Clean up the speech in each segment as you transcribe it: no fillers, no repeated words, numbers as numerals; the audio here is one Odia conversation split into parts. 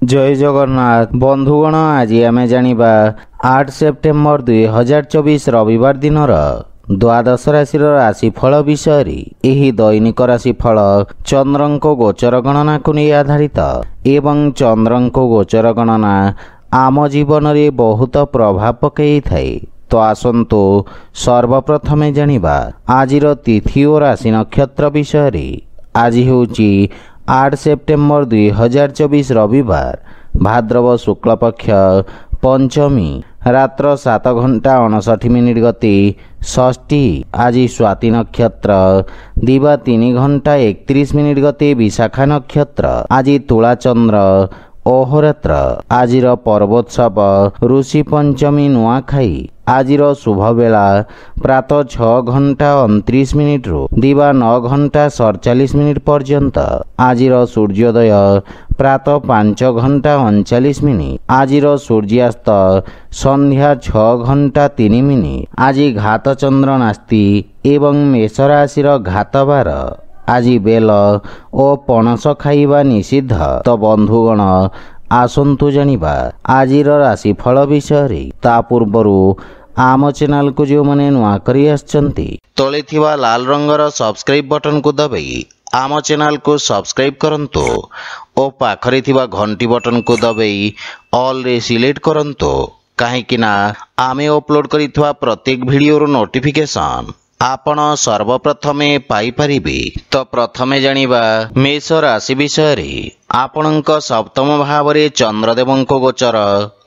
जय जगन्नाथ बंधुगण आज आमे जानिबा 8 सेप्टेम्बर 2024 रविवार दिन द्वादश राशि राशिफल विषय एही दैनिक राशिफल चंद्रंको गोचर गणना को नहीं आधारित एवं चंद्रंको गोचर गणना आम जीवन रे बहुत प्रभाव पकई थाए। तो आसंतु सर्वप्रथमे जानिबा आजिर तिथि और राशि नक्षत्र विषय। आज होची 8 सेप्टेम्बर 2024 रविवार भाद्रव शुक्ल पक्ष पंचमी रात्र 7 घंटा 59 मिनिट गति षष्ठी। आज स्वाति नक्षत्र दिवा 3 घंटा 31 मिनिट गति विशाखा नक्षत्र। आज तुला चंद्र अहोरात्र। आजिर पर्वोत्सव ऋषि पंचमी नुआखाई। आजिर शुभ बेला प्रातः 6 घंटा 29 मिनिट रु दिवा 9 घंटा 47 मिनिट पर्यंत। आजिर सूर्योदय प्रातः 5 घंटा 39 मिनिट। आजिर सूर्यास्त संध्या 6 घंटा 3 मिनिट। आज घात चंद्र नास्ति एवं मेष राशि घात बार। आज बेल और पणस खाइबा निषिद्ध। तो बंधुगण आसंतु जानिबा आजिर राशिफल विषय। ता पूर्वरु आम चैनल को जो माने नुआ करी आछंती तळे थिबा लाल रंगर सब्सक्राइब बटन को दबाई आम चैनल को सब्सक्राइब करंतो और पाखरे थिबा घंटी बटन को दबाई ऑल रे सिलेक्ट करंतो काहेकि ना आमे अपलोड करिथवा प्रत्येक वीडियो रो नोटिफिकेशन आपण सर्वप्रथमे पाई परिबे। तो प्रथमे जानिबा मेष राशि विषय। आपणक सप्तम भाव रे चंद्रदेवंको गोचर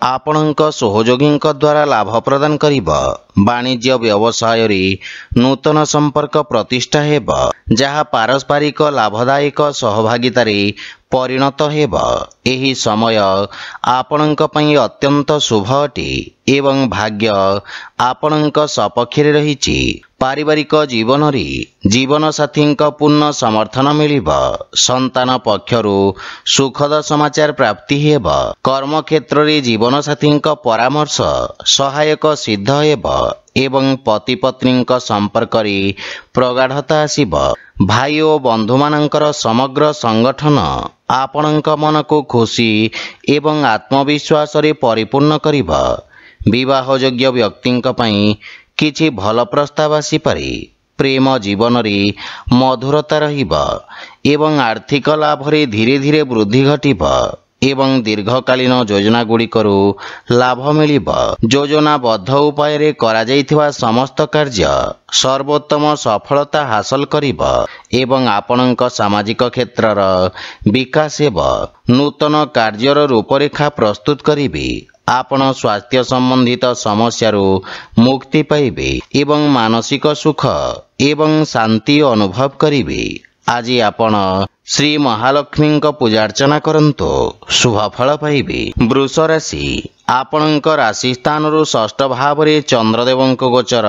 आपणक सहयोगींक द्वारा लाभ प्रदान करिब। वाणिज्य व्यवसाय रे नूतन संपर्क प्रतिष्ठा हेब जहा पारस्परिक लाभदायक सहभागितारे परिणत हेब। एही समय आपणक पई अत्यंत शुभ अटे एवं भाग्य आपणक सपक्षरे रहिछि। पारिवारिक जीवन रे जीवन साथींक पूर्ण समर्थन मिलिब। संतान पक्षरु सुखद समाचार प्राप्ति हेब। कर्म क्षेत्र रे जीवन साथींक परामर्श सहायक सिद्ध हेब एवं पति पत्नींक संपर्क रे प्रगाढ़ता आसिब। भाई और बंधु मानकर समग्र संगठन आपणक मन को खुशी एवं आत्मविश्वास रे परिपूर्ण करिब। विवाह योग्य व्यक्तिंक पई किछि भल प्रस्ताव आसी पारे। प्रेम जीवन रे मधुरता रहिब एवं आर्थिक लाभ रे धीरे धीरे वृद्धि घटिब एवं दीर्घकालीन योजना गुड़िकरू लाभ मिलिब। योजनाबद्ध उपाय रे करा जाइथिबा समस्त कार्य सर्वोत्तम सफलता हासिल करिब एवं आपणक सामाजिक क्षेत्रर विकास हेब। नूतन कार्यर रूपरेखा प्रस्तुत करिबे। आपण स्वास्थ्य संबंधित समस्यारू मुक्ति पाइबे एवं मानसिक सुख एवं शांति अनुभव करिबे। आज आपण श्री महालक्ष्मी पूजा अर्चना करंतो शुभ फल पाइबे। वृष राशि आपणक राशि स्थान रु षष्ठ भाव रे चंद्रदेवंक गोचर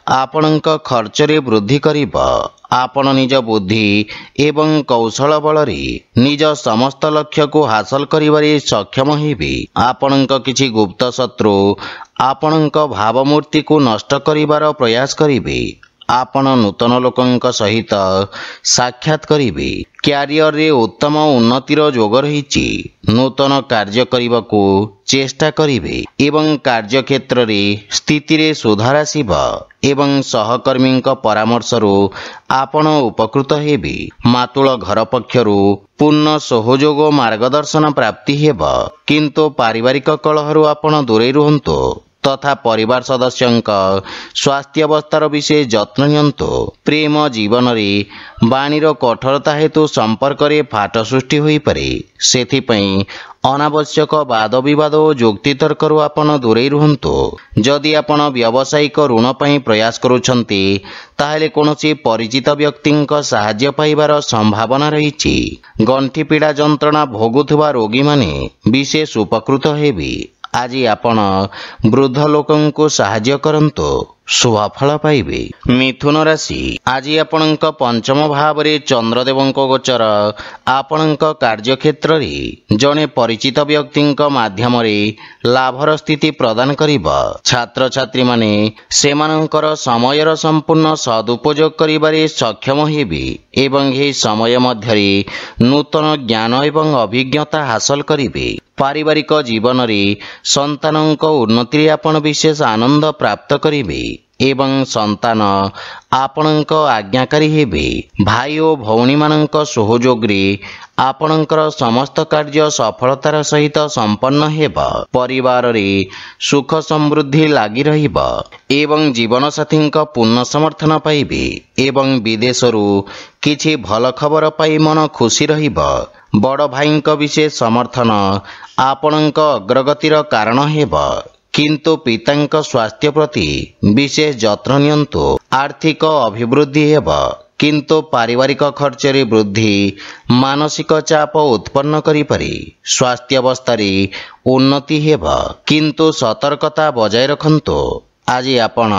आपणक खर्च रे वृद्धि करिब। आपण निज बुद्धि एवं कौशल बल रे निज समस्त लक्ष्य को हासिल करिबारे सक्षम हेबे। आपणक किछि गुप्त शत्रु आपणक भावमूर्ति को नष्ट करिबार प्रयास करिबे। आपण नूतन लोकंक सहित साक्षात करिबे। क्यारियर रे उत्तम उन्नतिर जोग रहिछि। नूतन कार्य करिबाकू चेष्टा करिबे एवं कार्य क्षेत्र रे स्थिति रे सुधार आसिब एवं सहकर्मींक परामर्श रु आपण उपकृत हेबे। मातुल घर पक्षरु पूर्ण सहयोग मार्गदर्शन प्राप्ति हेब किंतु पारिवारिक कलहरु आपण दूरे रुहंतो तथा परिवार सदस्यंक स्वास्थ्य अवस्थार विषय जत्न नियंतो। प्रेम जीवन रे वाणीर कठोरता हेतु संपर्क रे फाट सृष्टि होई पारे। सेथिपई अनावश्यक वाद विवाद और जुक्ति तर्करु आपण दूरे रुहंतो। जदि आपण व्यावसायिक ऋण पई प्रयास करूछंती ताहेले कोनोसी परिचित व्यक्तिंक सहाय्य पाइबार संभावना रहिछि। गंठी पीड़ा जंत्रणा भोगुथुवा रोगी माने विशेष उपकृत हेबे। आज आपण वृद्ध लोकंको सहाय्य करंतो शुभफल पाइबे। मिथुन राशि आज आपणक पंचम भाव में चंद्रदेवଙ୍କ गोचर आपणक कार्यक्षेत्र में जड़े परिचित व्यक्ति माध्यम लाभर स्थिति प्रदान करिबा। छात्र छात्री माने सेमानंकर समयर संपूर्ण सदुपयोग करिबारे सक्षम हेबे एवं यह समय मध्य नूतन ज्ञान एवं अभिज्ञता हासिल करिबे। पारिवारिक जीवन रे संतानक उन्नति आपण विशेष आनंद प्राप्त करिबे एवं संतान आपणक आज्ञाकारी हेबे। भाई और भौणी मानक सहयोग रे आपणकर समस्त कार्य सफलतार सहित संपन्न हेबा। परिवार रे सुख समृद्धि लागी रहिबा एवं जीवन साथी पूर्ण समर्थन पाइबे एवं विदेशरू किछि भल खबर पाई मन खुशी रहिबा। बड़ भाई विशेष समर्थन आपणक अग्रगतिर कारण हेबा। किंतु पितांक स्वास्थ्य प्रति विशेष जत्न नियंतु। आर्थिक अभिवृद्धि हेबा किंतु पारिवारिक खर्च रे वृद्धि मानसिक चाप उत्पन्न करि पारे। स्वास्थ्य अवस्था रे उन्नति हेबा किंतु सतर्कता बजाय रखंतु। आज आपण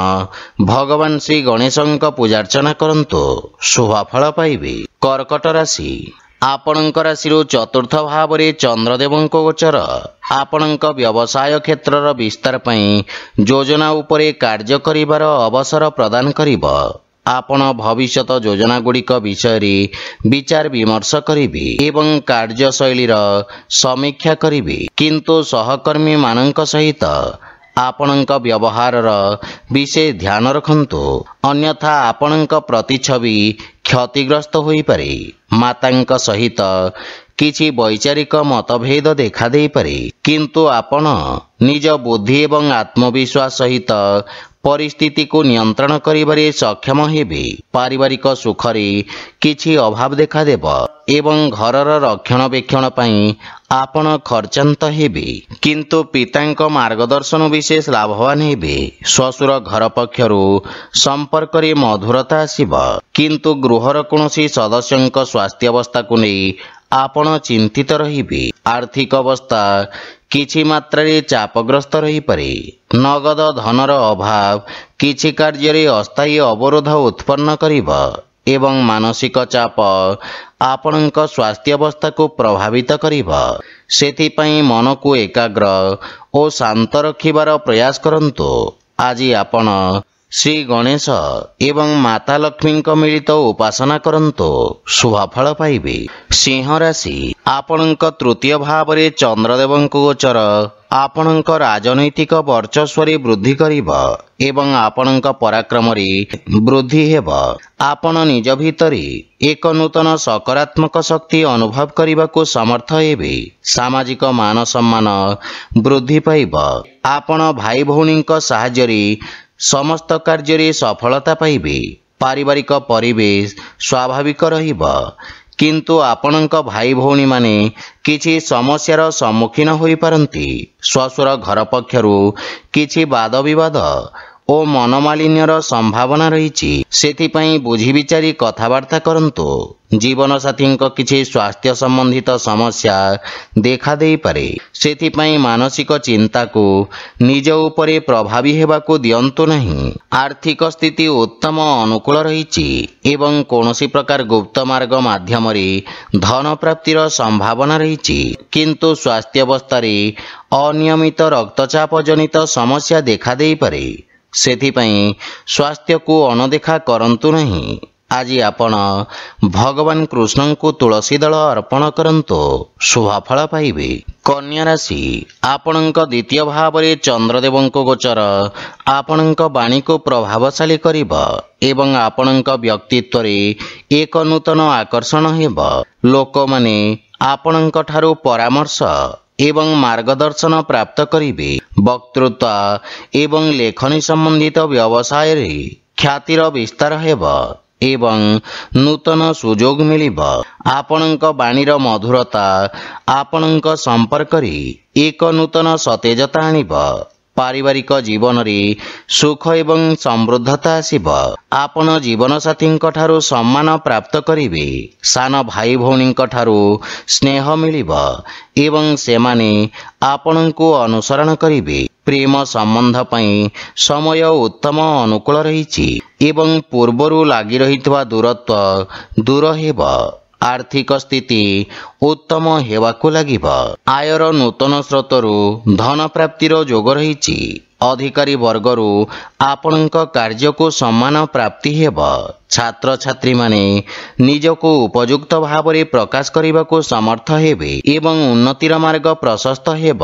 भगवान श्री गणेशଙ୍କ पूजार्चना करंतु शुभफल पाइबे। कर्कट राशि आपणक राशि चतुर्थ भाव में चंद्रदेवଙ୍କ गोचर आपणक व्यवसाय क्षेत्र विस्तार पई योजना उपरे कार्य करिवार अवसर प्रदान करिबा। आपण भविष्यत योजना गुड़िक विषय रे विचार विमर्श करिबे एवं कार्यशैलीर समीक्षा करिबे किंतु सहकर्मी मानक सहित आपणक व्यवहार विशेष ध्यान रखंतु अन्यथा आपणक प्रतिछवि क्षतिग्रस्त होई पारे। मातांक सहित किछि वैचारिक मतभेद देखा दे पारे किंतु आपण निज बुद्धि एवं आत्मविश्वास सहित परिस्थिति को नियंत्रण करिबारे सक्षम हेबे। पारिवारिक सुखरे किछि अभाव देखा देब एवं घरर रक्षणाबेक्षण पई आपण खर्चांत हेबे किंतु पितांक मार्गदर्शन विशेष लाभवान हेबे। श्वशुर घर पक्षरु संपर्क रे मधुरता आसीबा किंतु गृहर कोनोसी सदस्यंक स्वास्थ्य अवस्था को नहीं आपण चिंतित रहिबे। आर्थिक अवस्था किछि मात्रा रे चापग्रस्त रही पारे। नगद धनर अभाव किछि कार्य रे अस्थायी अवरोध उत्पन्न करिबा एवं मानसिक चाप आपणक स्वास्थ्य अवस्था को प्रभावित करिबा। सेथि पई मन को एकाग्र और शांत रखिबार प्रयास करंतु। आज आपण श्री गणेश एवं माता लक्ष्मी मिलित उपासना करंतु शुभफल पाइबे। सिंह राशि आपणक तृतीय भाव में चंद्रदेवଙ୍କ गोचर आपणक राजनैतिक वर्चस्व वृद्धि करिबा एवं आपणक पराक्रम रे वृद्धि हेबा। आपण निज भितरे एक नूतन सकारात्मक शक्ति अनुभव करने समर्थ हेबे। सामाजिक मान सम्मान वृद्धि पाइबा। आपण भाई भौणी साहाय्य रे समस्त कार्य रे सफलता पाइबे। पारिवारिक परिवेश स्वाभाविक रहिबा किंतु आपणक भाई भौणी माने किछि समस्यार सम्मुखीन होई पारंती। श्वशुर घर पक्षरु किछि वाद विवाद ओ मनमालिन्यर संभावना रही। सेथिपई बुझी विचारी कथबार्ता करंतु। जीवन साथी किछि स्वास्थ्य संबंधित समस्या देखा दे पारे। सेथिपई मानसिक चिंता को निज उपरे प्रभावी हेबाकू दियंतु नहीं। आर्थिक स्थिति उत्तम अनुकूल रही एवं कौनसी प्रकार गुप्त मार्ग माध्यम रे धन प्राप्तिर संभावना रही किंतु स्वास्थ्य अवस्था रे अनियमित रक्तचाप जनित समस्या देखा दे पारे। सेथिपई स्वास्थ्य को अनदेखा करंतु नहीं। आज आपण भगवान कृष्ण को तुलसी दल अर्पण करंतु शुभफल पाइबे। कन्या राशि आपणक द्वितीय भाव में चंद्रदेवଙ୍କ गोचर आपणक वाणी को प्रभावशाली करिबा एवं आपणक व्यक्तित्व रे एक नूतन आकर्षण हेबा। लोक माने आपणक ठारू परामर्श एवं मार्गदर्शन प्राप्त करिबे। वक्तृत्व एवं लेखनी संबंधित व्यवसाय रे ख्यातिर विस्तार हेबा एवं नूतन सुजोग मिलिबा। आपणक वाणीर मधुरता आपणक संपर्क रे एक नूतन सतेजता आनिबा। पारिवारिक जीवन रे सुख एवं समृद्धता आसीबा। आपण जीवन साथी ठारू सम्मान प्राप्त करिवे। सान भाई भौणी ठारू स्नेह मिलिबा एवं सेमाने आपणको अनुसरण करिवे। ପ୍ରେମ ସମ୍ବନ୍ଧ ପାଇଁ ସମୟ ଉତ୍ତମ ଅନୁକୂଳ ରହିଛି ଏବଂ ପୂର୍ବରୁ ଲାଗି ରହିଥିବା ଦୂରତ୍ୱ ଦୂର ହେବ। ଆର୍ଥିକ ସ୍ଥିତି ଉତ୍ତମ ହେବାକୁ ଲାଗିବ। ଆୟର ନୂତନ ସ୍ରୋତରୁ ଧନ ପ୍ରାପ୍ତିର ଯୋଗ ରହିଛି। ଅଧିକାରୀ ବର୍ଗରୁ ଆପଣଙ୍କ କାର୍ଯ୍ୟକୁ ସମ୍ମାନ ପ୍ରାପ୍ତି ହେବ। ଛାତ୍ରଛାତ୍ରୀମାନେ ନିଜକୁ ଉପଯୁକ୍ତ ଭାବରେ ପ୍ରକାଶ କରିବାକୁ ସମର୍ଥ ହେବେ ଏବଂ ଉନ୍ନତିର ମାର୍ଗ ପ୍ରଶସ୍ତ ହେବ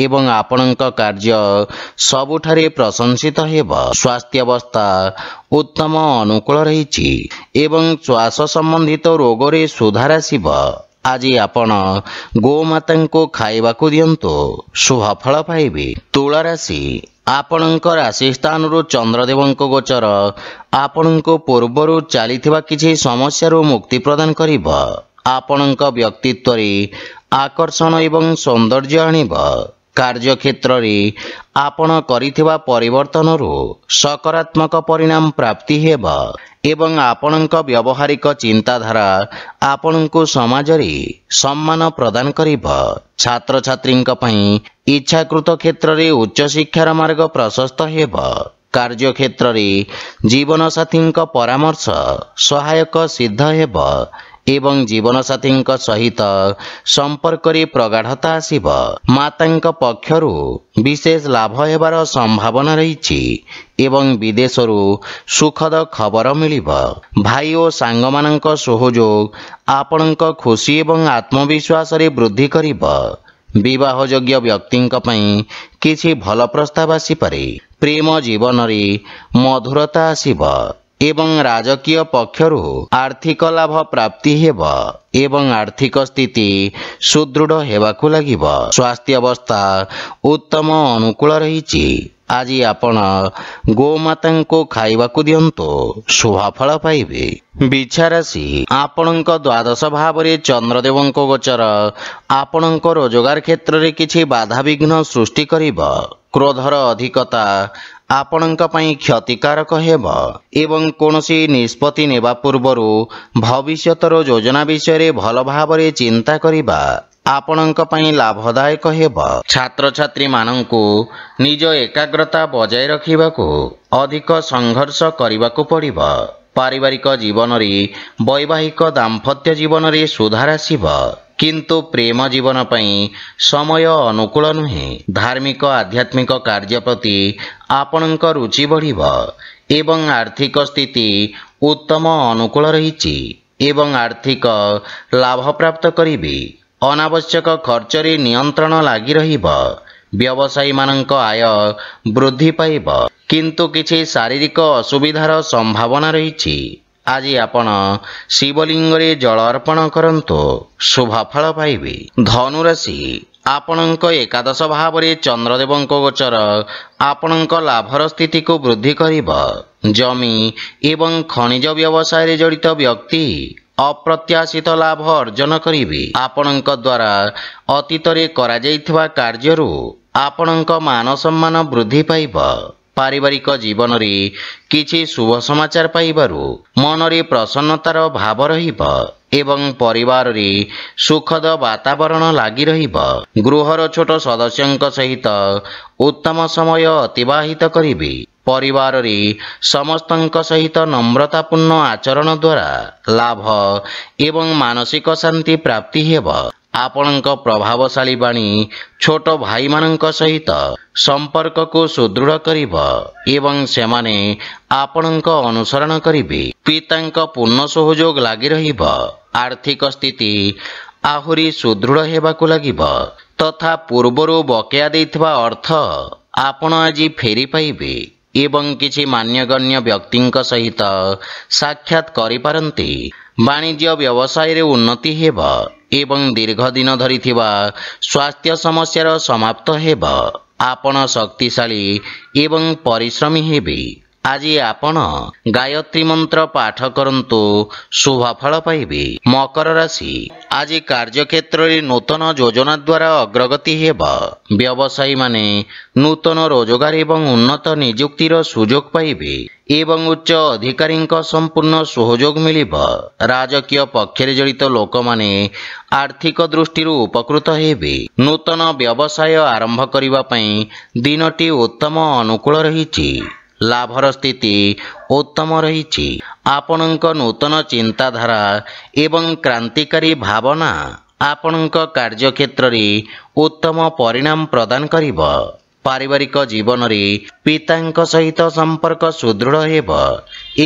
ଏବଂ ଆପଣଙ୍କ କାର୍ଯ୍ୟ ସବୁଠାରେ ପ୍ରଶଂସିତ ହେବ। ସ୍ୱାସ୍ଥ୍ୟାବସ୍ଥା ଉତ୍ତମ ଅନୁକୂଳ ରହିଛି ଏବଂ ଶ୍ୱାସ ସମ୍ବନ୍ଧିତ ରୋଗରେ ସୁଧାର ଆସିବ। ଆଜି ଆପଣ ଗୋମାତାଙ୍କୁ ଖାଇବାକୁ ଦିଅନ୍ତୁ, ଶୁଭ ଫଳ ପାଇବେ। ତୁଳା ରାଶି, ଆପଣଙ୍କ ରାଶି ସ୍ଥାନରୁ ଚନ୍ଦ୍ରଦେବଙ୍କ ଗୋଚର ଆପଣଙ୍କୁ ପୂର୍ବରୁ ଚାଲିଥିବା କିଛି ସମସ୍ୟାରୁ ମୁକ୍ତି ପ୍ରଦାନ କରିବ। ଆପଣଙ୍କ ବ୍ୟକ୍ତିତ୍ୱରେ ଆକର୍ଷଣ ଏବଂ ସୌନ୍ଦର୍ଯ୍ୟ ଆଣିବ। କାର୍ଯ୍ୟକ୍ଷେତ୍ରରେ ଆପଣ କରିଥିବା ପରିବର୍ତ୍ତନରୁ ସକାରାତ୍ମକ ପରିଣାମ ପ୍ରାପ୍ତି ହେବ ଏବଂ ଆପଣଙ୍କ ବ୍ୟବହାରିକ ଚିନ୍ତାଧାରା ଆପଣଙ୍କୁ ସମାଜରେ ସମ୍ମାନ ପ୍ରଦାନ କରିବ। ଛାତ୍ରଛାତ୍ରୀଙ୍କ ପାଇଁ ଇଚ୍ଛାକୃତ କ୍ଷେତ୍ରରେ ଉଚ୍ଚଶିକ୍ଷାର ମାର୍ଗ ପ୍ରଶସ୍ତ ହେବ। କାର୍ଯ୍ୟକ୍ଷେତ୍ରରେ ଜୀବନସାଥୀଙ୍କ ପରାମର୍ଶ ସହାୟକ ସିଦ୍ଧ ହେବ ଏବଂ ଜୀବନସାଥୀଙ୍କ ସହିତ ସମ୍ପର୍କରେ ପ୍ରଗାଢ଼ତା ଆସିବ। ମାତାଙ୍କ ପକ୍ଷରୁ ବିଶେଷ ଲାଭ ହେବାର ସମ୍ଭାବନା ରହିଛି ଏବଂ ବିଦେଶରୁ ସୁଖଦ ଖବର ମିଳିବ। ଭାଇ ଓ ସାଙ୍ଗମାନଙ୍କ ସହଯୋଗ ଆପଣଙ୍କ ଖୁସି ଏବଂ ଆତ୍ମବିଶ୍ୱାସରେ ବୃଦ୍ଧି କରିବ। ବିବାହଯୋଗ୍ୟ ବ୍ୟକ୍ତିଙ୍କ ପାଇଁ କିଛି ଭଲ ପ୍ରସ୍ତାବ ଆସିପାରେ। ପ୍ରେମ ଜୀବନରେ ମଧୁରତା ଆସିବ ଏବଂ ରାଜକୀୟ ପକ୍ଷରୁ ଆର୍ଥିକ ଲାଭ ପ୍ରାପ୍ତି ହେବ ଏବଂ ଆର୍ଥିକ ସ୍ଥିତି ସୁଦୃଢ଼ ହେବାକୁ ଲାଗିବ। ସ୍ୱାସ୍ଥ୍ୟାବସ୍ଥା ଉତ୍ତମ ଅନୁକୂଳ ରହିଛି। ଆଜି ଆପଣ ଗୋମାତାଙ୍କୁ ଖାଇବାକୁ ଦିଅନ୍ତୁ, ଶୁଭ ଫଳ ପାଇବେ। ବିଛା ରାଶି, ଆପଣଙ୍କ ଦ୍ୱାଦଶ ଭାବରେ ଚନ୍ଦ୍ରଦେବଙ୍କ ଗୋଚର ଆପଣଙ୍କ ରୋଜଗାର କ୍ଷେତ୍ରରେ କିଛି ବାଧାବିଘ୍ନ ସୃଷ୍ଟି କରିବ। କ୍ରୋଧର ଅଧିକତା ଆପଣଙ୍କ ପାଇଁ କ୍ଷତିକାରକ ହେବ ଏବଂ କୌଣସି ନିଷ୍ପତ୍ତି ନେବା ପୂର୍ବରୁ ଭବିଷ୍ୟତର ଯୋଜନା ବିଷୟରେ ଭଲ ଭାବରେ ଚିନ୍ତା କରିବା ଆପଣଙ୍କ ପାଇଁ ଲାଭଦାୟକ ହେବ। ଛାତ୍ରଛାତ୍ରୀମାନଙ୍କୁ ନିଜ ଏକାଗ୍ରତା ବଜାୟ ରଖିବାକୁ ଅଧିକ ସଂଘର୍ଷ କରିବାକୁ ପଡ଼ିବ। ପାରିବାରିକ ଜୀବନରେ ବୈବାହିକ ଦାମ୍ପତ୍ୟ ଜୀବନରେ ସୁଧାର ଆସିବ, କିନ୍ତୁ ପ୍ରେମ ଜୀବନ ପାଇଁ ସମୟ ଅନୁକୂଳ ନୁହେଁ। ଧାର୍ମିକ ଆଧ୍ୟାତ୍ମିକ କାର୍ଯ୍ୟ ପ୍ରତି ଆପଣଙ୍କ ରୁଚି ବଢ଼ିବ ଏବଂ ଆର୍ଥିକ ସ୍ଥିତି ଉତ୍ତମ ଅନୁକୂଳ ରହିଛି ଏବଂ ଆର୍ଥିକ ଲାଭ ପ୍ରାପ୍ତ କରିବେ। ଅନାବଶ୍ୟକ ଖର୍ଚ୍ଚରେ ନିୟନ୍ତ୍ରଣ ଲାଗି ରହିବ। ବ୍ୟବସାୟୀମାନଙ୍କ ଆୟ ବୃଦ୍ଧି ପାଇବ, କିନ୍ତୁ କିଛି ଶାରୀରିକ ଅସୁବିଧାର ସମ୍ଭାବନା ରହିଛି। ଆଜି ଆପଣ ଶିବଲିଙ୍ଗରେ ଜଳ ଅର୍ପଣ କରନ୍ତୁ, ଶୁଭ ଫଳ ପାଇବେ। ଧନୁରାଶି, ଆପଣଙ୍କ ଏକାଦଶ ଭାବରେ ଚନ୍ଦ୍ରଦେବଙ୍କ ଗୋଚର ଆପଣଙ୍କ ଲାଭର ସ୍ଥିତିକୁ ବୃଦ୍ଧି କରିବ। ଜମି ଏବଂ ଖଣିଜ ବ୍ୟବସାୟରେ ଜଡ଼ିତ ବ୍ୟକ୍ତି ଅପ୍ରତ୍ୟାଶିତ ଲାଭ ଅର୍ଜନ କରିବେ। ଆପଣଙ୍କ ଦ୍ୱାରା ଅତୀତରେ କରାଯାଇଥିବା କାର୍ଯ୍ୟରୁ ଆପଣଙ୍କ ମାନ ସମ୍ମାନ ବୃଦ୍ଧି ପାଇବ। ପାରିବାରିକ ଜୀବନରେ କିଛି ଶୁଭ ସମାଚାର ପାଇବାରୁ ମନରେ ପ୍ରସନ୍ନତାର ଭାବ ରହିବ ଏବଂ ପରିବାରରେ ସୁଖଦ ବାତାବରଣ ଲାଗି ରହିବ। ଗୃହର ଛୋଟ ସଦସ୍ୟଙ୍କ ସହିତ ଉତ୍ତମ ସମୟ ଅତିବାହିତ କରିବେ। ପରିବାରରେ ସମସ୍ତଙ୍କ ସହିତ নম্রতাପୂର୍ଣ୍ଣ ଆଚରଣ ଦ୍ୱାରା ଲାଭ ଏବଂ ମାନସିକ ଶାନ୍ତି ପ୍ରାପ୍ତି ହେବ। ଆପଣଙ୍କ ପ୍ରଭାବଶାଳୀ ବାଣୀ ଛୋଟ ଭାଇମାନଙ୍କ ସହିତ ସମ୍ପର୍କକୁ ସୁଦୃଢ଼ କରିବ ଏବଂ ସେମାନେ ଆପଣଙ୍କ ଅନୁସରଣ କରିବେ। ପିତାଙ୍କ ପୂର୍ଣ୍ଣ ସହଯୋଗ ଲାଗି ରହିବ। ଆର୍ଥିକ ସ୍ଥିତି ଆହୁରି ସୁଦୃଢ଼ ହେବାକୁ ଲାଗିବ ତଥା ପୂର୍ବରୁ ବକେୟା ଦେଇଥିବା ଅର୍ଥ ଆପଣ ଆଜି ଫେରି ପାଇବେ ଏବଂ କିଛି ମାନ୍ୟଗଣ୍ୟ ବ୍ୟକ୍ତିଙ୍କ ସହିତ ସାକ୍ଷାତ କରିପାରନ୍ତି। ବାଣିଜ୍ୟ ବ୍ୟବସାୟରେ ଉନ୍ନତି ହେବ ଏବଂ ଦୀର୍ଘ ଦିନ ଧରି ଥିବା ସ୍ୱାସ୍ଥ୍ୟ ସମସ୍ୟାର ସମାପ୍ତ ହେବ। ଆପଣ ଶକ୍ତିଶାଳୀ ଏବଂ ପରିଶ୍ରମୀ ହେବେ। ଆଜି ଆପଣ ଗାୟତ୍ରୀ ମନ୍ତ୍ର ପାଠ କରନ୍ତୁ, ଶୁଭ ଫଳ ପାଇବେ। ମକର ରାଶି, ଆଜି କାର୍ଯ୍ୟକ୍ଷେତ୍ରରେ ନୂତନ ଯୋଜନା ଦ୍ୱାରା ଅଗ୍ରଗତି ହେବ। ବ୍ୟବସାୟୀମାନେ ନୂତନ ରୋଜଗାର ଏବଂ ଉନ୍ନତ ନିଯୁକ୍ତିର ସୁଯୋଗ ପାଇବେ ଏବଂ ଉଚ୍ଚ ଅଧିକାରୀଙ୍କ ସମ୍ପୂର୍ଣ୍ଣ ସହଯୋଗ ମିଳିବ। ରାଜକୀୟ ପକ୍ଷରେ ଜଡ଼ିତ ଲୋକମାନେ ଆର୍ଥିକ ଦୃଷ୍ଟିରୁ ଉପକୃତ ହେବେ। ନୂତନ ବ୍ୟବସାୟ ଆରମ୍ଭ କରିବା ପାଇଁ ଦିନଟି ଉତ୍ତମ ଅନୁକୂଳ ରହିଛି। ଲାଭର ସ୍ଥିତି ଉତ୍ତମ ରହିଛି। ଆପଣଙ୍କ ନୂତନ ଚିନ୍ତାଧାରା ଏବଂ କ୍ରାନ୍ତିକାରୀ ଭାବନା ଆପଣଙ୍କ କାର୍ଯ୍ୟକ୍ଷେତ୍ରରେ ଉତ୍ତମ ପରିଣାମ ପ୍ରଦାନ କରିବ। ପାରିବାରିକ ଜୀବନରେ ପିତାଙ୍କ ସହିତ ସମ୍ପର୍କ ସୁଦୃଢ଼ ହେବ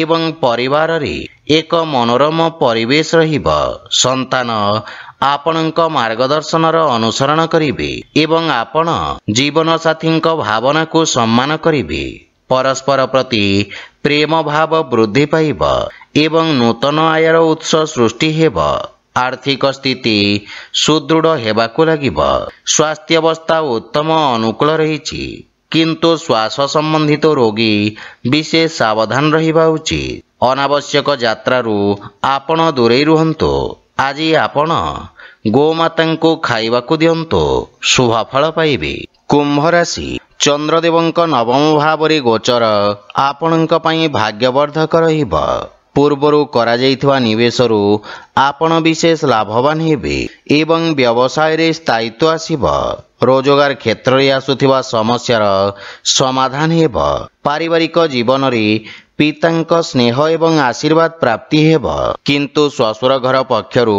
ଏବଂ ପରିବାରରେ ଏକ ମନୋରମ ପରିବେଶ ରହିବ। ସନ୍ତାନ ଆପଣଙ୍କ ମାର୍ଗଦର୍ଶନର ଅନୁସରଣ କରିବେ ଏବଂ ଆପଣ ଜୀବନସାଥୀଙ୍କ ଭାବନାକୁ ସମ୍ମାନ କରିବେ। ପରସ୍ପର ପ୍ରତି ପ୍ରେମ ଭାବ ବୃଦ୍ଧି ପାଇବ ଏବଂ ନୂତନ ଆୟର ଉତ୍ସ ସୃଷ୍ଟି ହେବ। ଆର୍ଥିକ ସ୍ଥିତି ସୁଦୃଢ଼ ହେବାକୁ ଲାଗିବ। ସ୍ୱାସ୍ଥ୍ୟାବସ୍ଥା ଉତ୍ତମ ଅନୁକୂଳ ରହିଛି, କିନ୍ତୁ ଶ୍ୱାସ ସମ୍ବନ୍ଧିତ ରୋଗୀ ବିଶେଷ ସାବଧାନ ରହିବା ଉଚିତ। ଅନାବଶ୍ୟକ ଯାତ୍ରାରୁ ଆପଣ ଦୂରେଇ ରୁହନ୍ତୁ। ଆଜି ଆପଣ ଗୋମାତାଙ୍କୁ ଖାଇବାକୁ ଦିଅନ୍ତୁ, ଶୁଭ ଫଳ ପାଇବେ। କୁମ୍ଭ ରାଶି, ଚନ୍ଦ୍ରଦେବଙ୍କ ନବମ ଭାବରେ ଗୋଚର ଆପଣଙ୍କ ପାଇଁ ଭାଗ୍ୟବର୍ଦ୍ଧକ ରହିବ। ପୂର୍ବରୁ କରାଯାଇଥିବା ନିବେଶରୁ ଆପଣ ବିଶେଷ ଲାଭବାନ ହେବେ ଏବଂ ବ୍ୟବସାୟରେ ସ୍ଥାୟିତ୍ୱ ଆସିବ। ରୋଜଗାର କ୍ଷେତ୍ରରେ ଆସୁଥିବା ସମସ୍ୟାର ସମାଧାନ ହେବ। ପାରିବାରିକ ଜୀବନରେ ପିତାଙ୍କ ସ୍ନେହ ଏବଂ ଆଶୀର୍ବାଦ ପ୍ରାପ୍ତି ହେବ, କିନ୍ତୁ ଶ୍ୱଶୁର ଘର ପକ୍ଷରୁ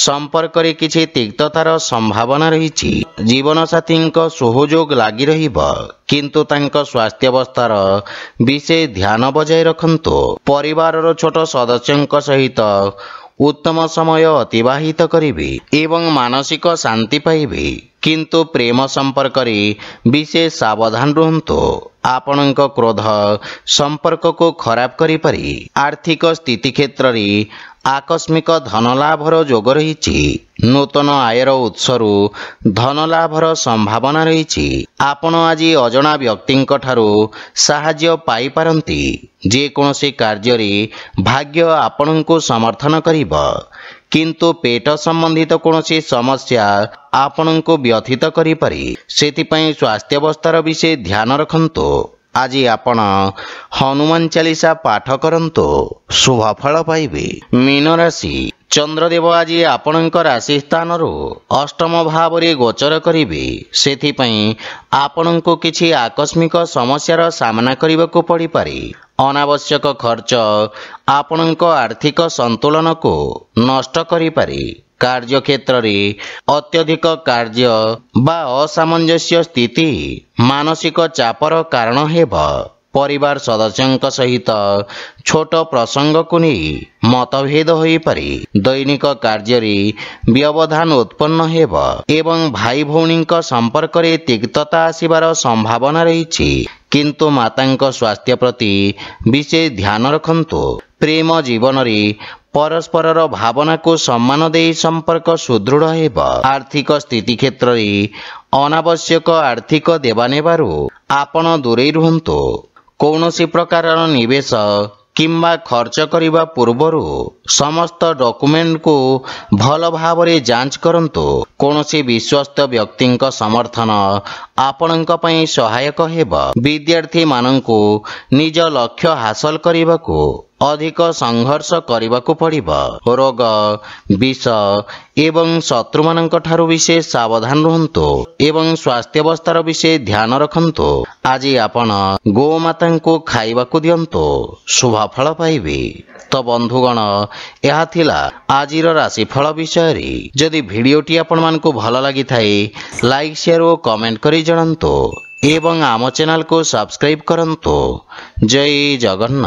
ସମ୍ପର୍କରେ କିଛି ତିକ୍ତତାର ସମ୍ଭାବନା ରହିଛି। ଜୀବନସାଥୀଙ୍କ ସହଯୋଗ ଲାଗି ରହିବ, କିନ୍ତୁ ତାଙ୍କ ସ୍ୱାସ୍ଥ୍ୟାବସ୍ଥାର ବିଶେଷ ଧ୍ୟାନ ବଜାୟ ରଖନ୍ତୁ। ପରିବାରର ଛୋଟ ସଦସ୍ୟଙ୍କ ସହିତ ଉତ୍ତମ ସମୟ ଅତିବାହିତ କରିବେ ଏବଂ ମାନସିକ ଶାନ୍ତି ପାଇବେ, କିନ୍ତୁ ପ୍ରେମ ସମ୍ପର୍କରେ ବିଶେଷ ସାବଧାନ ରୁହନ୍ତୁ। ଆପଣଙ୍କ କ୍ରୋଧ ସମ୍ପର୍କକୁ ଖରାପ କରିପାରେ। ଆର୍ଥିକ ସ୍ଥିତି କ୍ଷେତ୍ରରେ ଆକସ୍ମିକ ଧନଲାଭର ଯୋଗ ରହିଛି। ନୂତନ ଆୟର ଉତ୍ସରୁ ଧନଲାଭର ସମ୍ଭାବନା ରହିଛି। ଆପଣ ଆଜି ଅଜଣା ବ୍ୟକ୍ତିଙ୍କ ଠାରୁ ସାହାଯ୍ୟ ପାଇପାରନ୍ତି। ଯେକୌଣସି କାର୍ଯ୍ୟରେ ଭାଗ୍ୟ ଆପଣଙ୍କୁ ସମର୍ଥନ କରିବ, କିନ୍ତୁ ପେଟ ସମ୍ବନ୍ଧିତ କୌଣସି ସମସ୍ୟା ଆପଣଙ୍କୁ ବ୍ୟଥିତ କରିପାରେ। ସେଥିପାଇଁ ସ୍ୱାସ୍ଥ୍ୟାବସ୍ଥାର ବିଶେଷ ଧ୍ୟାନ ରଖନ୍ତୁ। ଆଜି ଆପଣ ହନୁମାନ ଚାଳିଶା ପାଠ କରନ୍ତୁ, ଶୁଭ ଫଳ ପାଇବେ। ମୀନ ରାଶି, ଚନ୍ଦ୍ରଦେବ ଆଜି ଆପଣଙ୍କ ରାଶି ସ୍ଥାନରୁ ଅଷ୍ଟମ ଭାବରେ ଗୋଚର କରିବେ। ସେଥିପାଇଁ ଆପଣଙ୍କୁ କିଛି ଆକସ୍ମିକ ସମସ୍ୟାର ସାମ୍ନା କରିବାକୁ ପଡ଼ିପାରେ। ଅନାବଶ୍ୟକ ଖର୍ଚ୍ଚ ଆପଣଙ୍କ ଆର୍ଥିକ ସନ୍ତୁଳନକୁ ନଷ୍ଟ କରିପାରେ। କାର୍ଯ୍ୟକ୍ଷେତ୍ରରେ ଅତ୍ୟଧିକ କାର୍ଯ୍ୟ ବା ଅସାମଞ୍ଜସ୍ୟ ସ୍ଥିତି ମାନସିକ ଚାପର କାରଣ ହେବ। ପରିବାର ସଦସ୍ୟଙ୍କ ସହିତ ଛୋଟ ପ୍ରସଙ୍ଗକୁ ନେଇ ମତଭେଦ ହୋଇପାରେ। ଦୈନିକ କାର୍ଯ୍ୟରେ ବ୍ୟବଧାନ ଉତ୍ପନ୍ନ ହେବ ଏବଂ ଭାଇ ଭଉଣୀଙ୍କ ସମ୍ପର୍କରେ ତିକ୍ତତା ଆସିବାର ସମ୍ଭାବନା ରହିଛି, କିନ୍ତୁ ମାତାଙ୍କ ସ୍ୱାସ୍ଥ୍ୟ ପ୍ରତି ବିଶେଷ ଧ୍ୟାନ ରଖନ୍ତୁ। ପ୍ରେମ ଜୀବନରେ ପରସ୍ପରର ଭାବନାକୁ ସମ୍ମାନ ଦେଇ ସମ୍ପର୍କ ସୁଦୃଢ଼ ହେବ। ଆର୍ଥିକ ସ୍ଥିତି କ୍ଷେତ୍ରରେ ଅନାବଶ୍ୟକ ଆର୍ଥିକ ଦେବାନେବାରୁ ଆପଣ ଦୂରେଇ ରୁହନ୍ତୁ। କୌଣସି ପ୍ରକାରର ନିବେଶ କିମ୍ବା ଖର୍ଚ୍ଚ କରିବା ପୂର୍ବରୁ ସମସ୍ତ ଡକୁମେଣ୍ଟକୁ ଭଲ ଭାବରେ ଯାଞ୍ଚ କରନ୍ତୁ। କୌଣସି ବିଶ୍ୱସ୍ତ ବ୍ୟକ୍ତିଙ୍କ ସମର୍ଥନ ଆପଣଙ୍କ ପାଇଁ ସହାୟକ ହେବ। ବିଦ୍ୟାର୍ଥୀମାନଙ୍କୁ ନିଜ ଲକ୍ଷ୍ୟ ହାସଲ କରିବାକୁ ଅଧିକ ସଂଘର୍ଷ କରିବାକୁ ପଡ଼ିବ। ରୋଗ, ବିଷ ଏବଂ ଶତ୍ରୁମାନଙ୍କ ଠାରୁ ବିଶେଷ ସାବଧାନ ରୁହନ୍ତୁ ଏବଂ ସ୍ୱାସ୍ଥ୍ୟାବସ୍ଥାର ବିଶେଷ ଧ୍ୟାନ ରଖନ୍ତୁ। ଆଜି ଆପଣ ଗୋମାତାଙ୍କୁ ଖାଇବାକୁ ଦିଅନ୍ତୁ, ଶୁଭ ଫଳ ପାଇବେ। ତ ବନ୍ଧୁଗଣ, ଏହା ଥିଲା ଆଜିର ରାଶିଫଳ ବିଷୟରେ। ଯଦି ଭିଡ଼ିଓଟି ଆପଣମାନଙ୍କୁ ଭଲ ଲାଗିଥାଏ, ଲାଇକ୍, ସେୟାର ଓ କମେଣ୍ଟ କରି ଜଣାନ୍ତୁ ଏବଂ ଆମ ଚ୍ୟାନେଲକୁ ସବସ୍କ୍ରାଇବ୍ କରନ୍ତୁ। ଜୟ ଜଗନ୍ନାଥ।